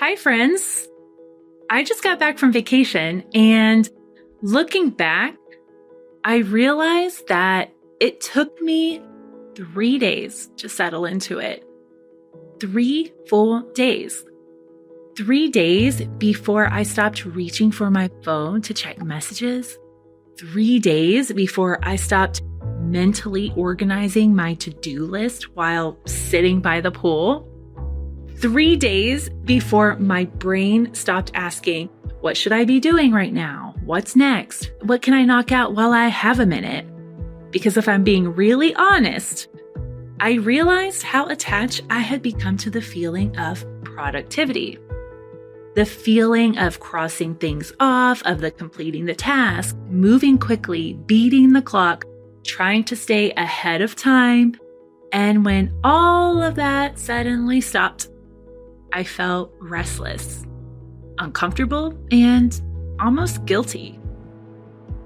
Hi, friends. I just got back from vacation, and looking back, I realized that it took me 3 days to settle into it. 3 full days. 3 days before I stopped reaching for my phone to check messages. 3 days before I stopped mentally organizing my to-do list while sitting by the pool. 3 days before my brain stopped asking, what should I be doing right now? What's next? What can I knock out while I have a minute? Because if I'm being really honest, I realized how attached I had become to the feeling of productivity. The feeling of crossing things off, of the completing the task, moving quickly, beating the clock, trying to stay ahead of time. And when all of that suddenly stopped, I felt restless, uncomfortable, and almost guilty.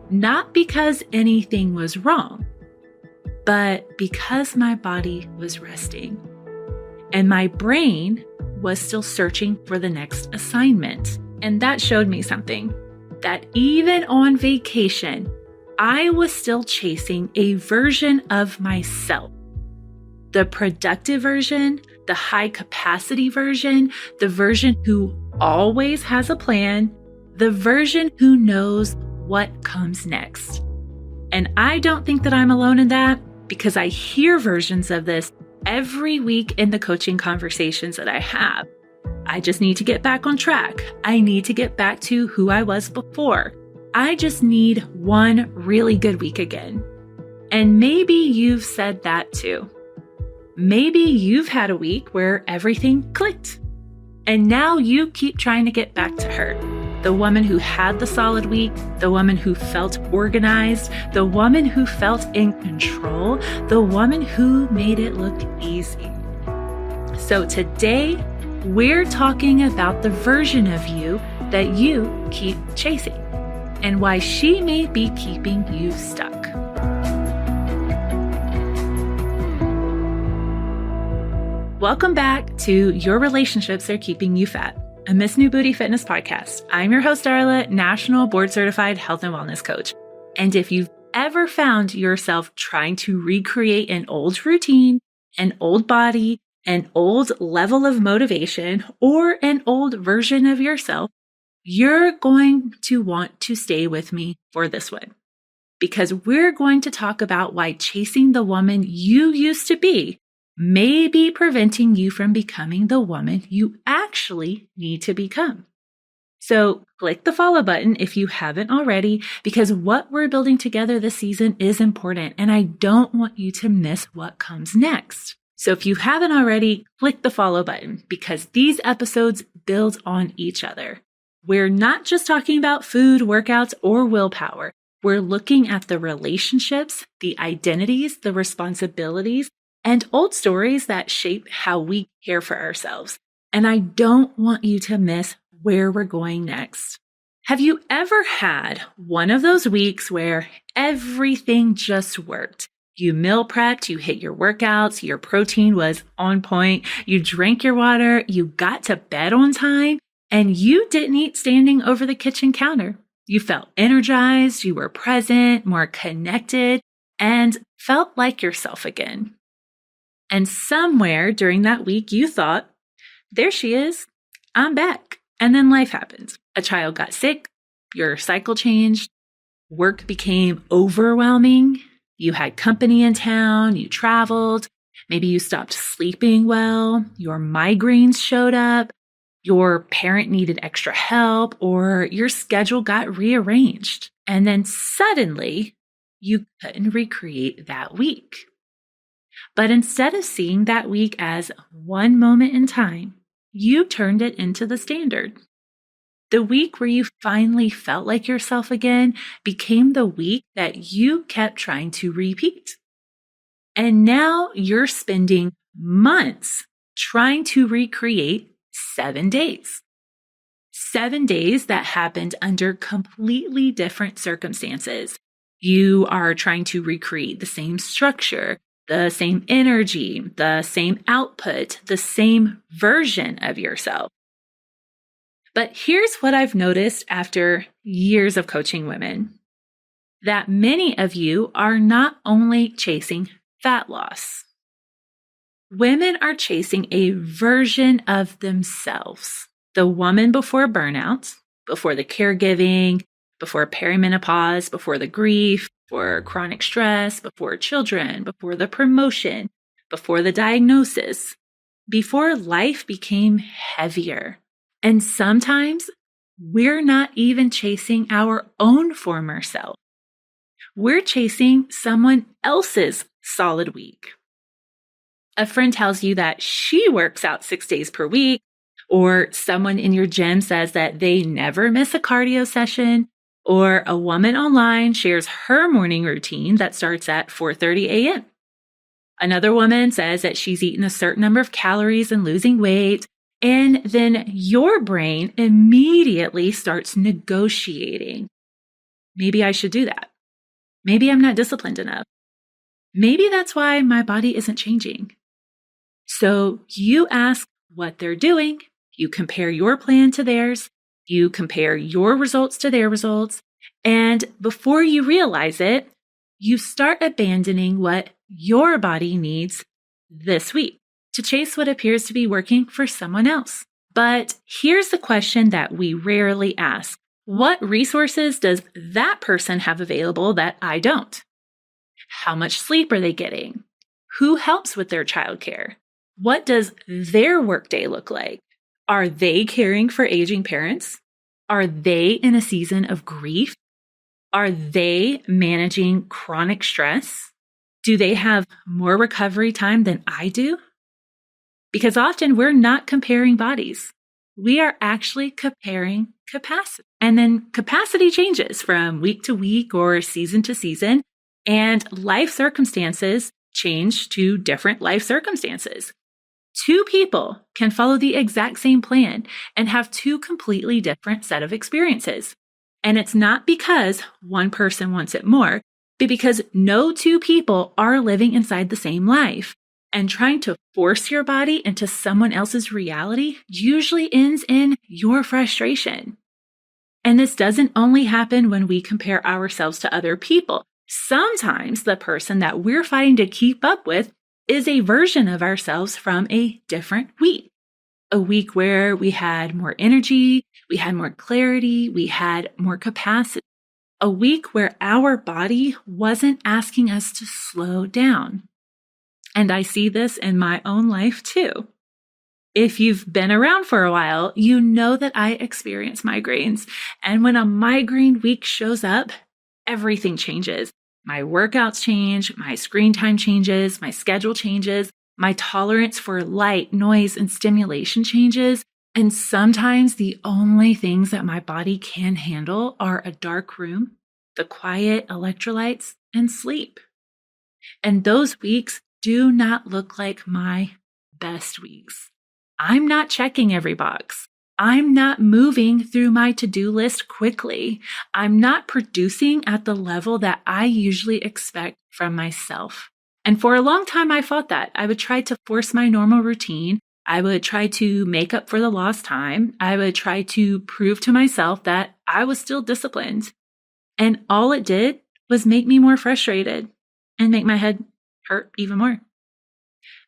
Not because anything was wrong, but because my body was resting and my brain was still searching for the next assignment. And that showed me something, that even on vacation, I was still chasing a version of myself. The productive version, the high capacity version, the version who always has a plan, the version who knows what comes next. And I don't think that I'm alone in that, because I hear versions of this every week in the coaching conversations that I have. I just need to get back on track. I need to get back to who I was before. I just need one really good week again. And maybe you've said that too. Maybe you've had a week where everything clicked, and now you keep trying to get back to her. The woman who had the solid week, the woman who felt organized, the woman who felt in control, the woman who made it look easy. So today, we're talking about the version of you that you keep chasing and why she may be keeping you stuck. Welcome back to Your Relationships Are Keeping You Fat, a Miss New Booty Fitness podcast. I'm your host, Darla, National Board Certified Health and Wellness Coach. And if you've ever found yourself trying to recreate an old routine, an old body, an old level of motivation, or an old version of yourself, you're going to want to stay with me for this one. Because we're going to talk about why chasing the woman you used to be may be preventing you from becoming the woman you actually need to become. So click the follow button if you haven't already, because what we're building together this season is important, and I don't want you to miss what comes next. So if you haven't already, click the follow button, because these episodes build on each other. We're not just talking about food, workouts, or willpower. We're looking at the relationships, the identities, the responsibilities, and old stories that shape how we care for ourselves. And I don't want you to miss where we're going next. Have you ever had one of those weeks where everything just worked? You meal prepped, you hit your workouts, your protein was on point, you drank your water, you got to bed on time, and you didn't eat standing over the kitchen counter. You felt energized, you were present, more connected, and felt like yourself again. And somewhere during that week, you thought, there she is, I'm back. And then life happened. A child got sick, your cycle changed, work became overwhelming, you had company in town, you traveled, maybe you stopped sleeping well, your migraines showed up, your parent needed extra help, or your schedule got rearranged. And then suddenly, you couldn't recreate that week. But instead of seeing that week as one moment in time, you turned it into the standard. The week where you finally felt like yourself again became the week that you kept trying to repeat. And now you're spending months trying to recreate 7 days. 7 days that happened under completely different circumstances. You are trying to recreate the same structure, the same energy, the same output, the same version of yourself. But here's what I've noticed after years of coaching women, that many of you are not only chasing fat loss. Women are chasing a version of themselves. The woman before burnout, before the caregiving, before perimenopause, before the grief, before chronic stress, before children, before the promotion, before the diagnosis, before life became heavier. And sometimes we're not even chasing our own former self. We're chasing someone else's solid week. A friend tells you that she works out 6 days per week, or someone in your gym says that they never miss a cardio session, or a woman online shares her morning routine that starts at 4:30 a.m. Another woman says that she's eaten a certain number of calories and losing weight, and then your brain immediately starts negotiating. Maybe I should do that. Maybe I'm not disciplined enough. Maybe that's why my body isn't changing. So you ask what they're doing, you compare your plan to theirs, you compare your results to their results, and before you realize it, you start abandoning what your body needs this week to chase what appears to be working for someone else. But here's the question that we rarely ask. What resources does that person have available that I don't? How much sleep are they getting? Who helps with their childcare? What does their workday look like? Are they caring for aging parents? Are they in a season of grief? Are they managing chronic stress? Do they have more recovery time than I do? Because often we're not comparing bodies. We are actually comparing capacity. And then capacity changes from week to week or season to season, and life circumstances change to different life circumstances. Two people can follow the exact same plan and have two completely different set of experiences. And it's not because one person wants it more, but because no two people are living inside the same life. And trying to force your body into someone else's reality usually ends in your frustration. And this doesn't only happen when we compare ourselves to other people. Sometimes the person that we're fighting to keep up with is a version of ourselves from a different week. A week where we had more energy, we had more clarity, we had more capacity. A week where our body wasn't asking us to slow down. And I see this in my own life too. If you've been around for a while, you know that I experience migraines. And when a migraine week shows up, everything changes. My workouts change, my screen time changes, my schedule changes, my tolerance for light, noise, and stimulation changes. And sometimes the only things that my body can handle are a dark room, the quiet electrolytes, and sleep. And those weeks do not look like my best weeks. I'm not checking every box. I'm not moving through my to-do list quickly. I'm not producing at the level that I usually expect from myself. And for a long time, I fought that. I would try to force my normal routine. I would try to make up for the lost time. I would try to prove to myself that I was still disciplined. And all it did was make me more frustrated and make my head hurt even more.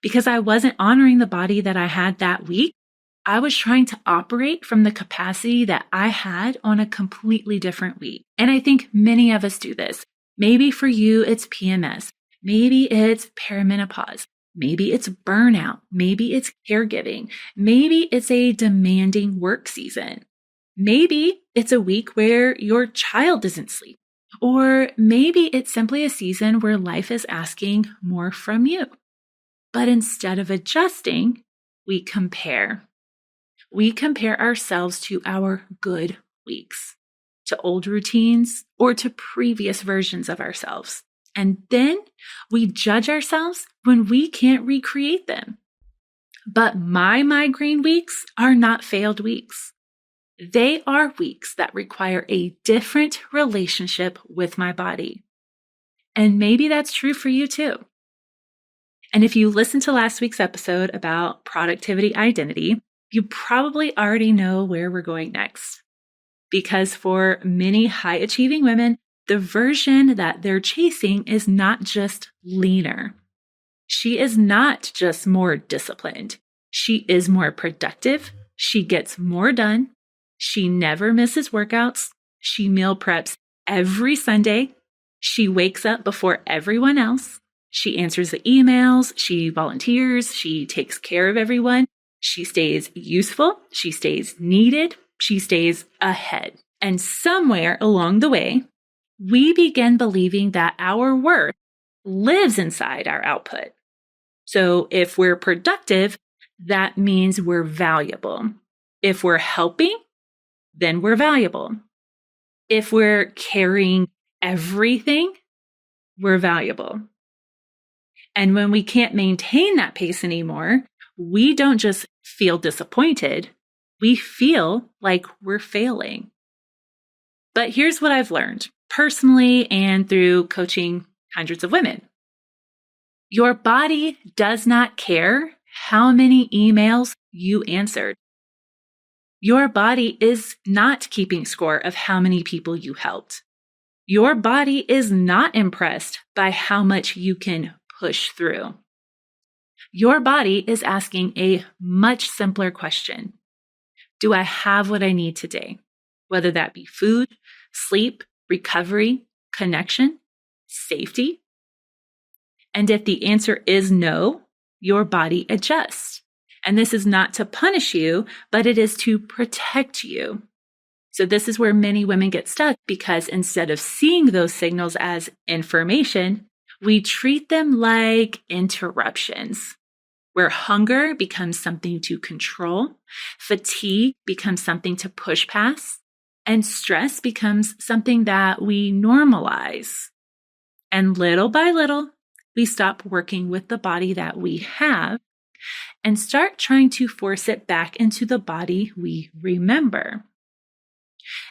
Because I wasn't honoring the body that I had that week. I was trying to operate from the capacity that I had on a completely different week. And I think many of us do this. Maybe for you, it's PMS. Maybe it's perimenopause. Maybe it's burnout. Maybe it's caregiving. Maybe it's a demanding work season. Maybe it's a week where your child doesn't sleep. Or maybe it's simply a season where life is asking more from you. But instead of adjusting, we compare. We compare ourselves to our good weeks, to old routines, or to previous versions of ourselves. And then we judge ourselves when we can't recreate them. But my migraine weeks are not failed weeks. They are weeks that require a different relationship with my body. And maybe that's true for you too. And if you listened to last week's episode about productivity identity, You probably already know where we're going next. Because for many high achieving women, the version that they're chasing is not just leaner. She is not just more disciplined. She is more productive. She gets more done. She never misses workouts. She meal preps every Sunday. She wakes up before everyone else. She answers the emails. She volunteers. She takes care of everyone. She stays useful. She stays needed. She stays ahead. And somewhere along the way, we begin believing that our worth lives inside our output. So if we're productive, that means we're valuable. If we're helping, then we're valuable. If we're carrying everything, we're valuable. And when we can't maintain that pace anymore, we don't just feel disappointed. We feel like we're failing. But here's what I've learned personally and through coaching hundreds of women. Your body does not care how many emails you answered. Your body is not keeping score of how many people you helped. Your body is not impressed by how much you can push through. Your body is asking a much simpler question. Do I have what I need today? Whether that be food, sleep, recovery, connection, safety. And if the answer is no, your body adjusts. And this is not to punish you, but it is to protect you. So this is where many women get stuck because instead of seeing those signals as information, we treat them like interruptions, where hunger becomes something to control, fatigue becomes something to push past, and stress becomes something that we normalize. And little by little, we stop working with the body that we have and start trying to force it back into the body we remember.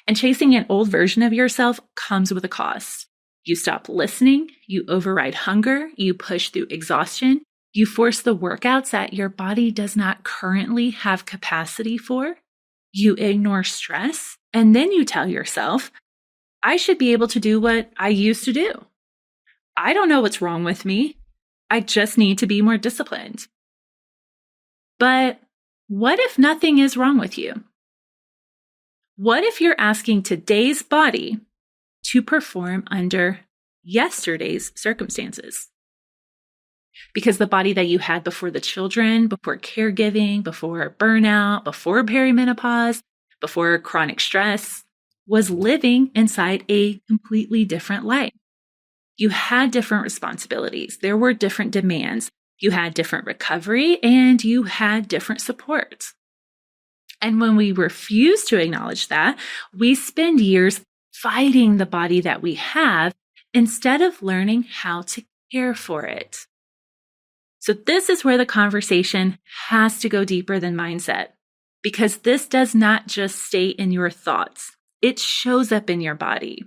And chasing an old version of yourself comes with a cost. You stop listening, you override hunger, you push through exhaustion, you force the workouts that your body does not currently have capacity for, you ignore stress, and then you tell yourself, I should be able to do what I used to do. I don't know what's wrong with me. I just need to be more disciplined. But what if nothing is wrong with you? What if you're asking today's body to perform under yesterday's circumstances? Because the body that you had before the children, before caregiving, before burnout, before perimenopause, before chronic stress, was living inside a completely different life. You had different responsibilities. There were different demands. You had different recovery and you had different supports. And when we refuse to acknowledge that, we spend years fighting the body that we have instead of learning how to care for it. So this is where the conversation has to go deeper than mindset, because this does not just stay in your thoughts. It shows up in your body.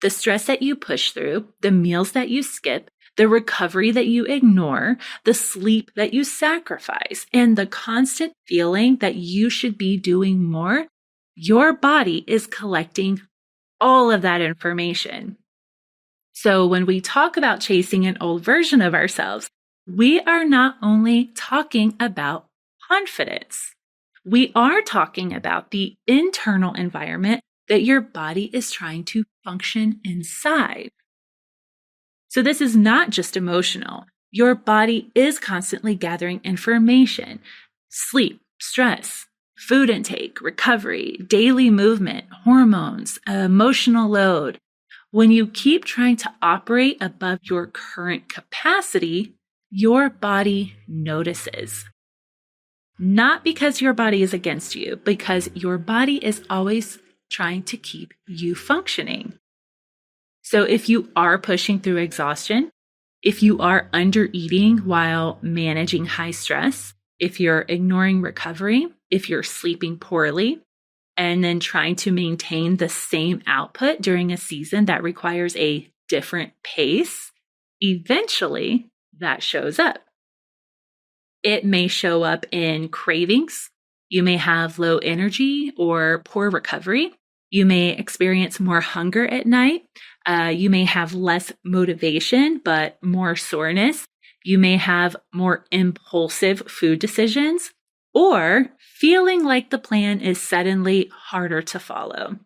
The stress that you push through, the meals that you skip, the recovery that you ignore, the sleep that you sacrifice, and the constant feeling that you should be doing more, your body is collecting all of that information. So when we talk about chasing an old version of ourselves, we are not only talking about confidence, we are talking about the internal environment that your body is trying to function inside. So this is not just emotional. Your body is constantly gathering information: sleep, stress, food intake, recovery, daily movement, hormones, emotional load. When you keep trying to operate above your current capacity, your body notices. Not because your body is against you, because your body is always trying to keep you functioning. So if you are pushing through exhaustion, if you are under eating while managing high stress, if you're ignoring recovery, if you're sleeping poorly, and then trying to maintain the same output during a season that requires a different pace, eventually that shows up. It may show up in cravings, You may have low energy or poor recovery. You may experience more hunger at night. You may have less motivation, but more soreness. You may have more impulsive food decisions, or feeling like the plan is suddenly harder to follow.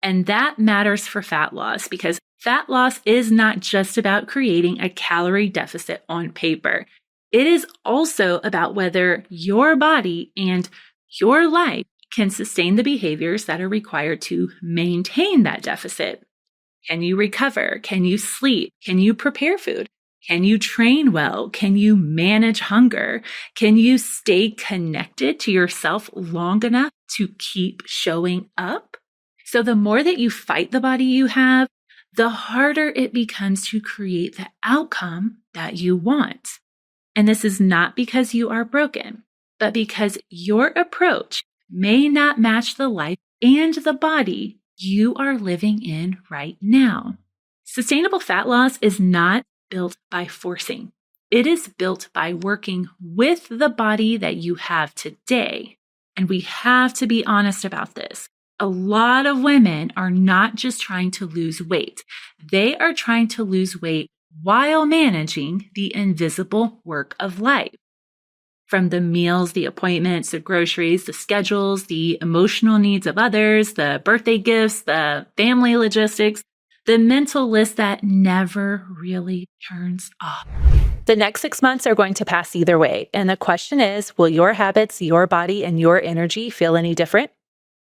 And that matters for fat loss because fat loss is not just about creating a calorie deficit on paper. It is also about whether your body and your life can sustain the behaviors that are required to maintain that deficit. Can you recover? Can you sleep? Can you prepare food? Can you train well? Can you manage hunger? Can you stay connected to yourself long enough to keep showing up? So the more that you fight the body you have, the harder it becomes to create the outcome that you want. And this is not because you are broken, but because your approach may not match the life and the body you are living in right now. Sustainable fat loss is not built by forcing. It is built by working with the body that you have today. And we have to be honest about this. A lot of women are not just trying to lose weight. They are trying to lose weight while managing the invisible work of life. From the meals, the appointments, the groceries, the schedules, the emotional needs of others, the birthday gifts, the family logistics, the mental list that never really turns off. The next 6 months are going to pass either way. And the question is, will your habits, your body, and your energy feel any different?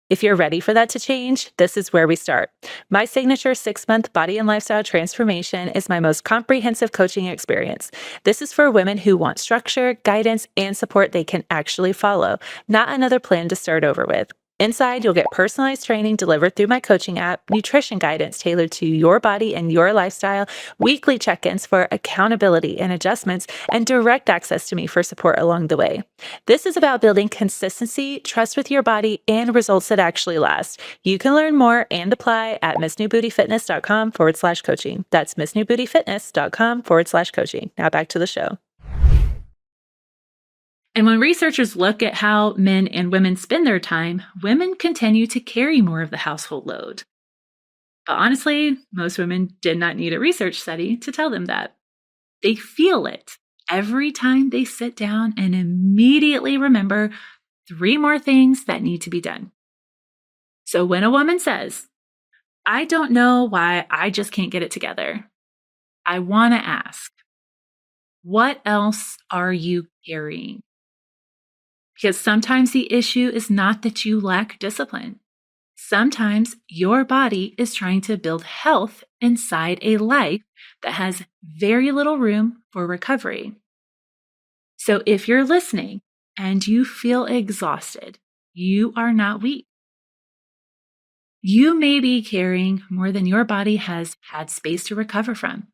If you're ready for that to change, this is where we start. My signature 6-month body and lifestyle transformation is my most comprehensive coaching experience. This is for women who want structure, guidance, and support they can actually follow, not another plan to start over with. Inside, you'll get personalized training delivered through my coaching app, nutrition guidance tailored to your body and your lifestyle, weekly check-ins for accountability and adjustments, and direct access to me for support along the way. This is about building consistency, trust with your body, and results that actually last. You can learn more and apply at missnewbootyfitness.com/coaching. That's missnewbootyfitness.com/coaching. Now back to the show. And when researchers look at how men and women spend their time, women continue to carry more of the household load. But honestly, most women did not need a research study to tell them that. They feel it every time they sit down and immediately remember 3 more things that need to be done. So when a woman says, "I don't know why I just can't get it together," I want to ask, what else are you carrying? Because sometimes the issue is not that you lack discipline. Sometimes your body is trying to build health inside a life that has very little room for recovery. So if you're listening and you feel exhausted, you are not weak. You may be carrying more than your body has had space to recover from.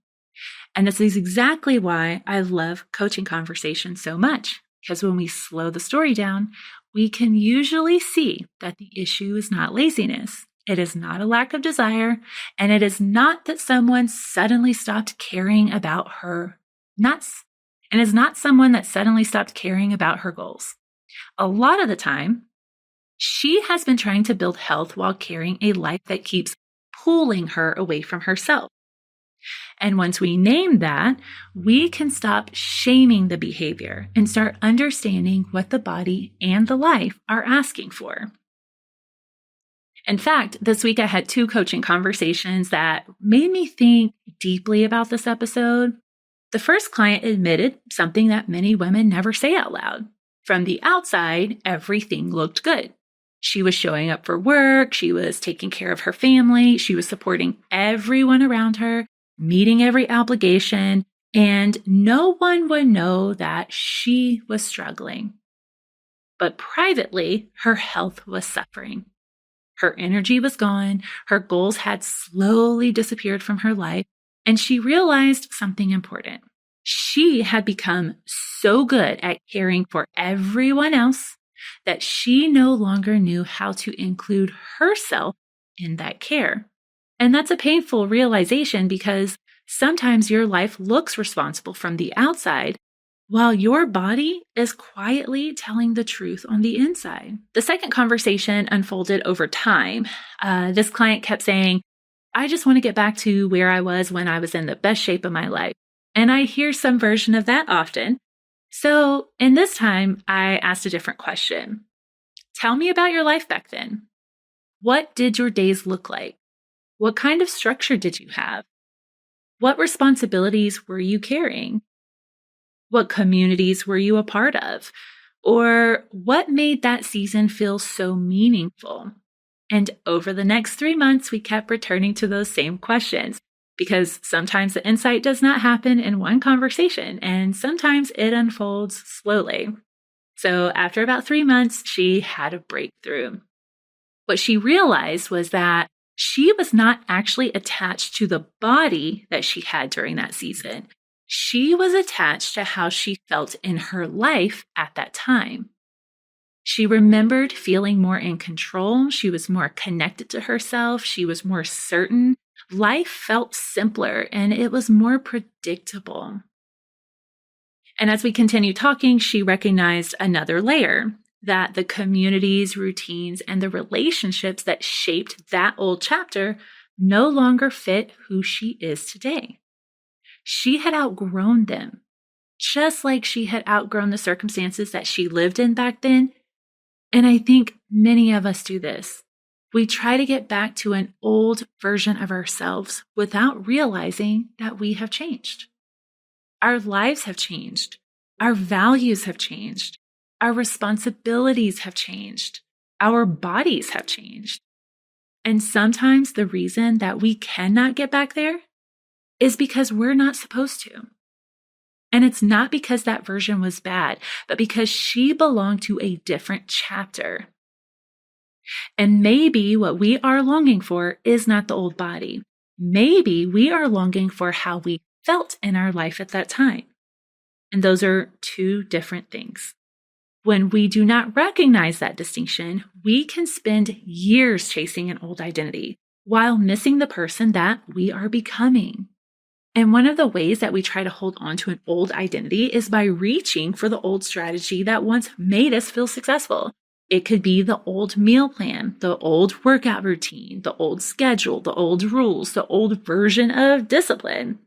And this is exactly why I love coaching conversations so much. Because when we slow the story down, we can usually see that the issue is not laziness. It is not a lack of desire. And it is not that someone suddenly stopped caring about her nuts. And is not someone that suddenly stopped caring about her goals. A lot of the time, she has been trying to build health while carrying a life that keeps pulling her away from herself. And once we name that, we can stop shaming the behavior and start understanding what the body and the life are asking for. In fact, this week I had 2 coaching conversations that made me think deeply about this episode. The first client admitted something that many women never say out loud. From the outside, everything looked good. She was showing up for work, she was taking care of her family, she was supporting everyone around her, meeting every obligation, and no one would know that she was struggling. But privately, her health was suffering. Her energy was gone, her goals had slowly disappeared from her life, and she realized something important. She had become so good at caring for everyone else that she no longer knew how to include herself in that care. And that's a painful realization because sometimes your life looks responsible from the outside, while your body is quietly telling the truth on the inside. The second conversation unfolded over time. This client kept saying, I just want to get back to where I was when I was in the best shape of my life. And I hear some version of that often. So in this time, I asked a different question. Tell me about your life back then. What did your days look like? What kind of structure did you have? What responsibilities were you carrying? What communities were you a part of? Or what made that season feel so meaningful? And over the next 3 months, we kept returning to those same questions because sometimes the insight does not happen in one conversation and sometimes it unfolds slowly. So after about 3 months, she had a breakthrough. What she realized was that she was not actually attached to the body that she had during that season. She was attached to how she felt in her life at that time. She remembered feeling more in control. She was more connected to herself. She was more certain. Life felt simpler and it was more predictable. And as we continued talking, she recognized another layer, that the communities, routines, and the relationships that shaped that old chapter no longer fit who she is today. She had outgrown them, just like she had outgrown the circumstances that she lived in back then. And I think many of us do this. We try to get back to an old version of ourselves without realizing that we have changed. Our lives have changed. Our values have changed. Our responsibilities have changed. Our bodies have changed. And sometimes the reason that we cannot get back there is because we're not supposed to. And it's not because that version was bad, but because she belonged to a different chapter. And maybe what we are longing for is not the old body. Maybe we are longing for how we felt in our life at that time. And those are two different things. When we do not recognize that distinction, we can spend years chasing an old identity while missing the person that we are becoming. And one of the ways that we try to hold on to an old identity is by reaching for the old strategy that once made us feel successful. It could be the old meal plan, the old workout routine, the old schedule, the old rules, the old version of discipline.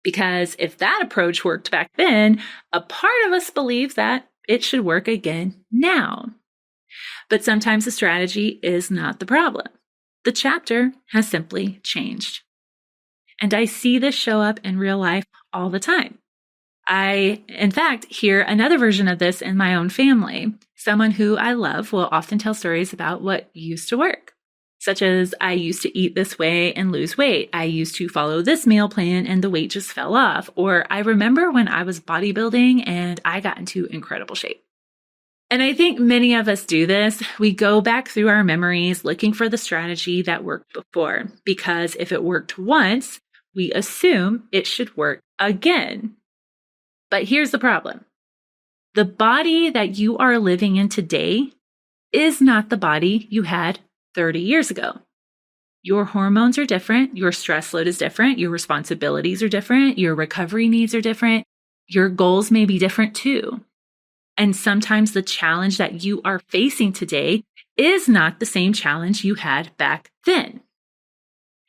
Because if that approach worked back then, a part of us believes that it should work again now. But sometimes the strategy is not the problem. The chapter has simply changed. And I see this show up in real life all the time. I, in fact, hear another version of this in my own family. Someone who I love will often tell stories about what used to work, such as I used to eat this way and lose weight. I used to follow this meal plan and the weight just fell off. Or I remember when I was bodybuilding and I got into incredible shape. And I think many of us do this. We go back through our memories looking for the strategy that worked before, because if it worked once, we assume it should work again. But here's the problem. The body that you are living in today is not the body you had 30 years ago. Your hormones are different. Your stress load is different. Your responsibilities are different. Your recovery needs are different. Your goals may be different too. And sometimes the challenge that you are facing today is not the same challenge you had back then.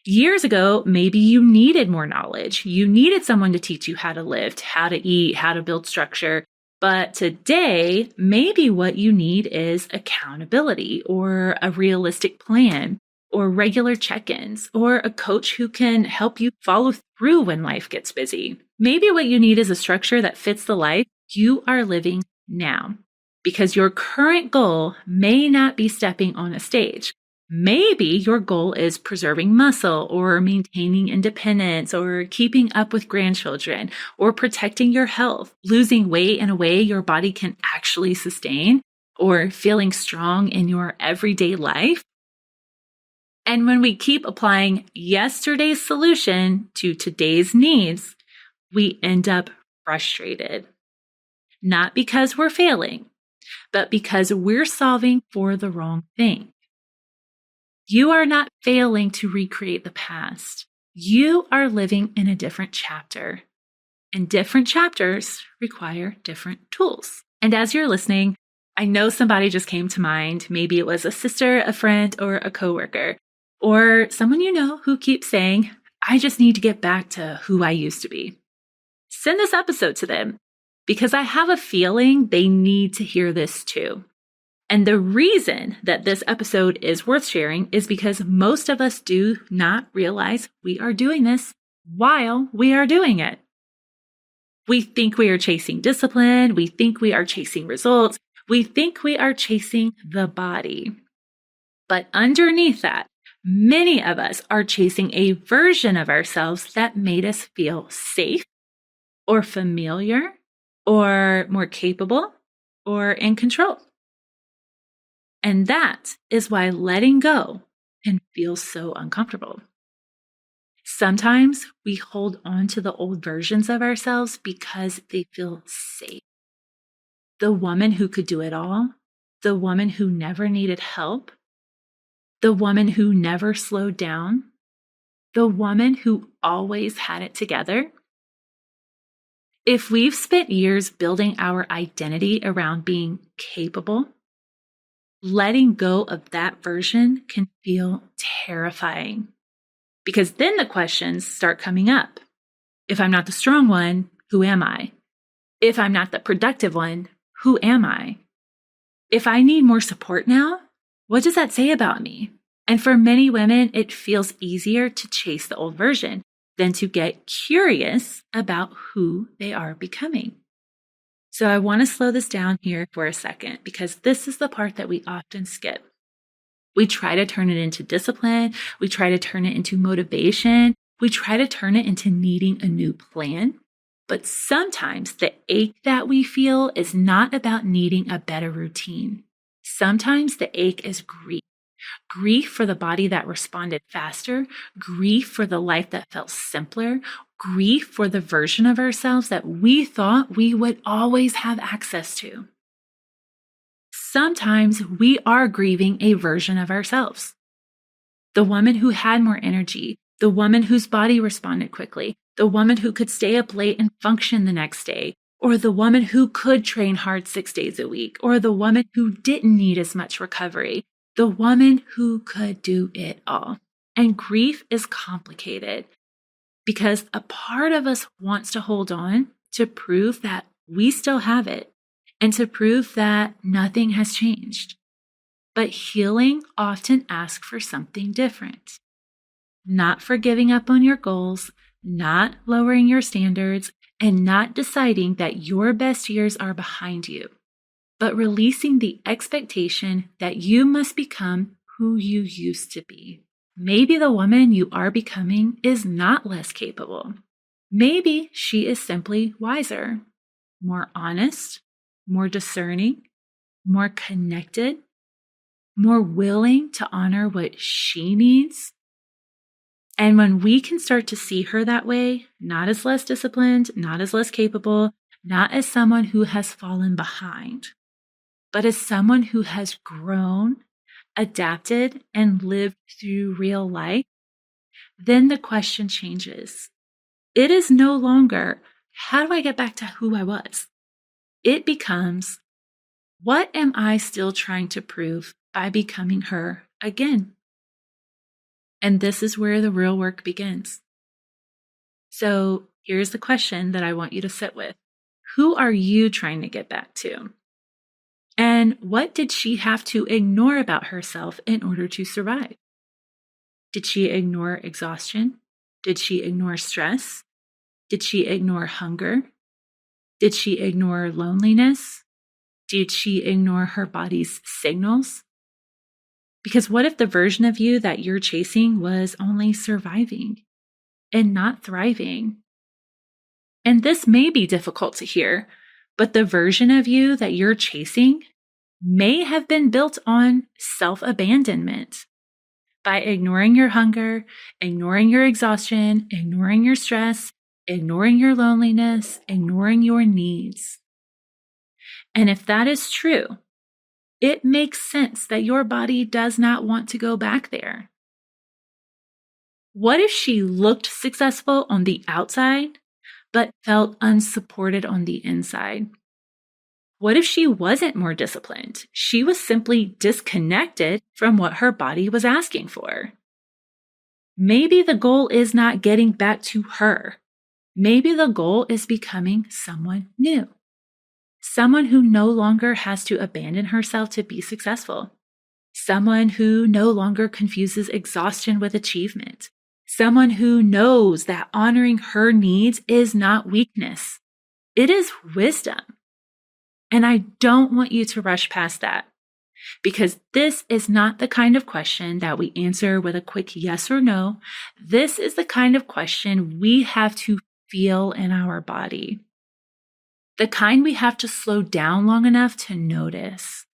Years ago, maybe you needed more knowledge. You needed someone to teach you how to lift, how to eat, how to build structure. But today, maybe what you need is accountability or a realistic plan or regular check-ins or a coach who can help you follow through when life gets busy. Maybe what you need is a structure that fits the life you are living now, because your current goal may not be stepping on a stage. Maybe your goal is preserving muscle or maintaining independence or keeping up with grandchildren or protecting your health, losing weight in a way your body can actually sustain, or feeling strong in your everyday life. And when we keep applying yesterday's solution to today's needs, we end up frustrated. Not because we're failing, but because we're solving for the wrong thing. You are not failing to recreate the past. You are living in a different chapter. and different chapters require different tools. And as you're listening, I know somebody just came to mind. Maybe it was a sister, a friend, or a coworker, or someone you know who keeps saying, I just need to get back to who I used to be. Send this episode to them because I have a feeling they need to hear this too. And the reason that this episode is worth sharing is because most of us do not realize we are doing this while we are doing it. We think we are chasing discipline. We think we are chasing results. We think we are chasing the body. But underneath that, many of us are chasing a version of ourselves that made us feel safe or familiar or more capable or in control. And that is why letting go can feel so uncomfortable. Sometimes we hold on to the old versions of ourselves because they feel safe. The woman who could do it all, the woman who never needed help, the woman who never slowed down, the woman who always had it together. If we've spent years building our identity around being capable, letting go of that version can feel terrifying because then the questions start coming up. If I'm not the strong one, who am I? If I'm not the productive one, who am I? If I need more support now, what does that say about me? And for many women, it feels easier to chase the old version than to get curious about who they are becoming. So I want to slow this down here for a second because this is the part that we often skip. We try to turn it into discipline. We try to turn it into motivation. We try to turn it into needing a new plan. But sometimes the ache that we feel is not about needing a better routine. Sometimes the ache is grief. Grief for the body that responded faster, grief for the life that felt simpler, grief for the version of ourselves that we thought we would always have access to. Sometimes we are grieving a version of ourselves. The woman who had more energy, the woman whose body responded quickly, the woman who could stay up late and function the next day, or the woman who could train hard 6 days a week, or the woman who didn't need as much recovery. The woman who could do it all. And grief is complicated because a part of us wants to hold on to prove that we still have it and to prove that nothing has changed. But healing often asks for something different. Not for giving up on your goals, not lowering your standards, and not deciding that your best years are behind you, but releasing the expectation that you must become who you used to be. Maybe the woman you are becoming is not less capable. Maybe she is simply wiser, more honest, more discerning, more connected, more willing to honor what she needs. And when we can start to see her that way, not as less disciplined, not as less capable, not as someone who has fallen behind, but as someone who has grown, adapted, and lived through real life, then the question changes. It is no longer, how do I get back to who I was? It becomes, what am I still trying to prove by becoming her again? And this is where the real work begins. So here's the question that I want you to sit with. Who are you trying to get back to? And what did she have to ignore about herself in order to survive? Did she ignore exhaustion? Did she ignore stress? Did she ignore hunger? Did she ignore loneliness? Did she ignore her body's signals? Because what if the version of you that you're chasing was only surviving and not thriving? And this may be difficult to hear, but the version of you that you're chasing may have been built on self-abandonment. By ignoring your hunger, ignoring your exhaustion, ignoring your stress, ignoring your loneliness, ignoring your needs. And if that is true, it makes sense that your body does not want to go back there. What if she looked successful on the outside, but felt unsupported on the inside? What if she wasn't more disciplined? She was simply disconnected from what her body was asking for. Maybe the goal is not getting back to her. Maybe the goal is becoming someone new, someone who no longer has to abandon herself to be successful, someone who no longer confuses exhaustion with achievement, someone who knows that honoring her needs is not weakness, it is wisdom. And I don't want you to rush past that, because this is not the kind of question that we answer with a quick yes or no. This is the kind of question we have to feel in our body, the kind we have to slow down long enough to notice.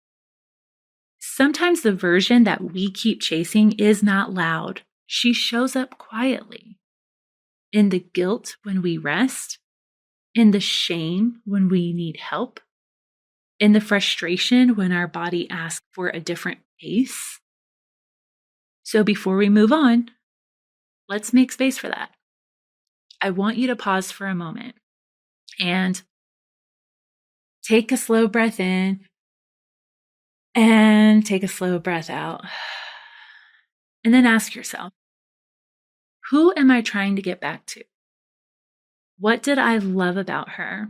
Sometimes the version that we keep chasing is not loud. She shows up quietly, in the guilt when we rest, in the shame when we need help, in the frustration when our body asks for a different pace. So before we move on, let's make space for that. I want you to pause for a moment and take a slow breath in and take a slow breath out. And then ask yourself, who am I trying to get back to? What did I love about her?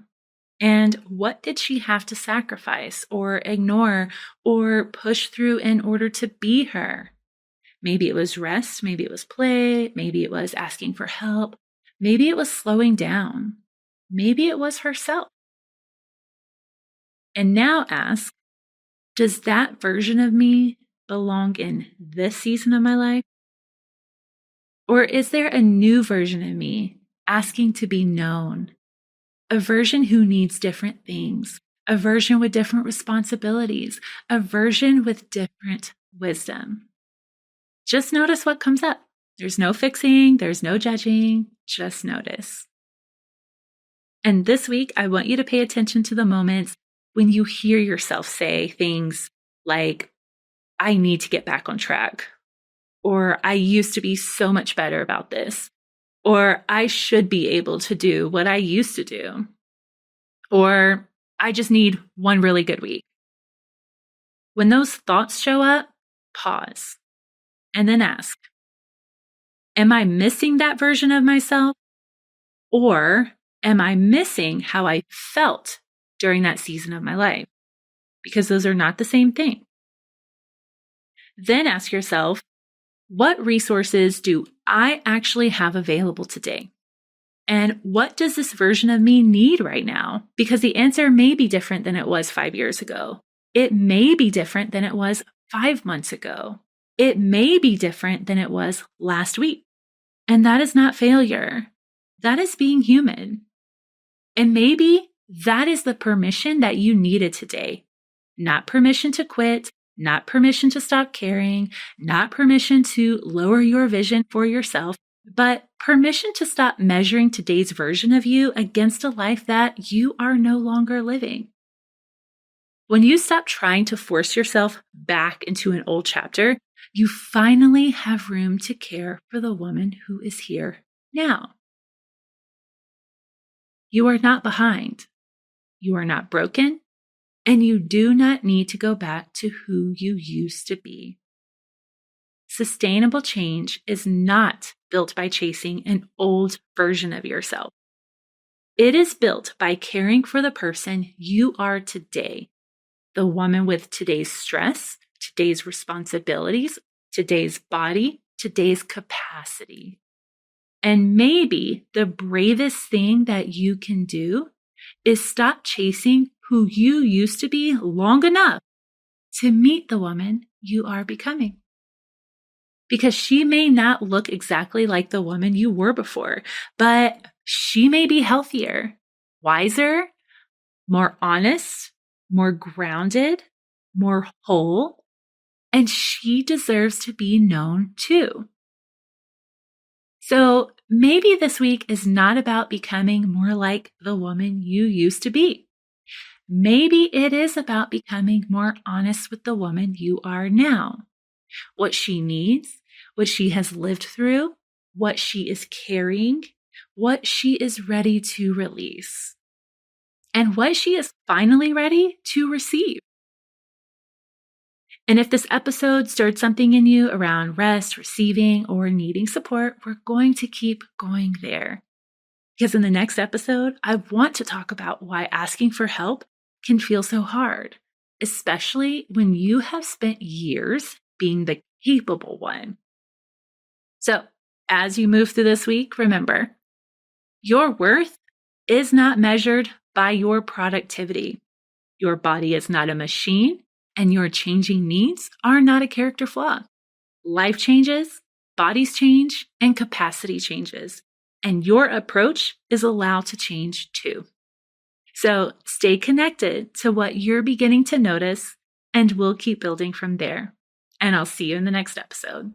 And what did she have to sacrifice or ignore or push through in order to be her? Maybe it was rest, maybe it was play, maybe it was asking for help, maybe it was slowing down, maybe it was herself. And now ask, does that version of me belong in this season of my life? Or is there a new version of me asking to be known? A version who needs different things, a version with different responsibilities, a version with different wisdom. Just notice what comes up. There's no fixing, there's no judging, just notice. And this week, I want you to pay attention to the moments when you hear yourself say things like, I need to get back on track, or I used to be so much better about this, or I should be able to do what I used to do, or I just need one really good week. When those thoughts show up, pause and then ask, am I missing that version of myself? Or am I missing how I felt during that season of my life? Because those are not the same thing. Then ask yourself, what resources do I actually have available today? And what does this version of me need right now? Because the answer may be different than it was 5 years ago. It may be different than it was 5 months ago. It may be different than it was last week. And that is not failure. That is being human. And maybe that is the permission that you needed today. Not permission to quit, not permission to stop caring, not permission to lower your vision for yourself, but permission to stop measuring today's version of you against a life that you are no longer living. When you stop trying to force yourself back into an old chapter, you finally have room to care for the woman who is here now. You are not behind. You are not broken. And you do not need to go back to who you used to be. Sustainable change is not built by chasing an old version of yourself. It is built by caring for the person you are today, the woman with today's stress, today's responsibilities, today's body, today's capacity. And maybe the bravest thing that you can do is stop chasing who you used to be long enough to meet the woman you are becoming. Because she may not look exactly like the woman you were before, but she may be healthier, wiser, more honest, more grounded, more whole, and she deserves to be known too. So maybe this week is not about becoming more like the woman you used to be. Maybe it is about becoming more honest with the woman you are now. What she needs, what she has lived through, what she is carrying, what she is ready to release and what she is finally ready to receive. And if this episode stirred something in you around rest, receiving, or needing support, we're going to keep going there. Because in the next episode, I want to talk about why asking for help can feel so hard, especially when you have spent years being the capable one. So, as you move through this week, remember, your worth is not measured by your productivity. Your body is not a machine, and your changing needs are not a character flaw. Life changes, bodies change, and capacity changes. And your approach is allowed to change too. So stay connected to what you're beginning to notice, and we'll keep building from there. And I'll see you in the next episode.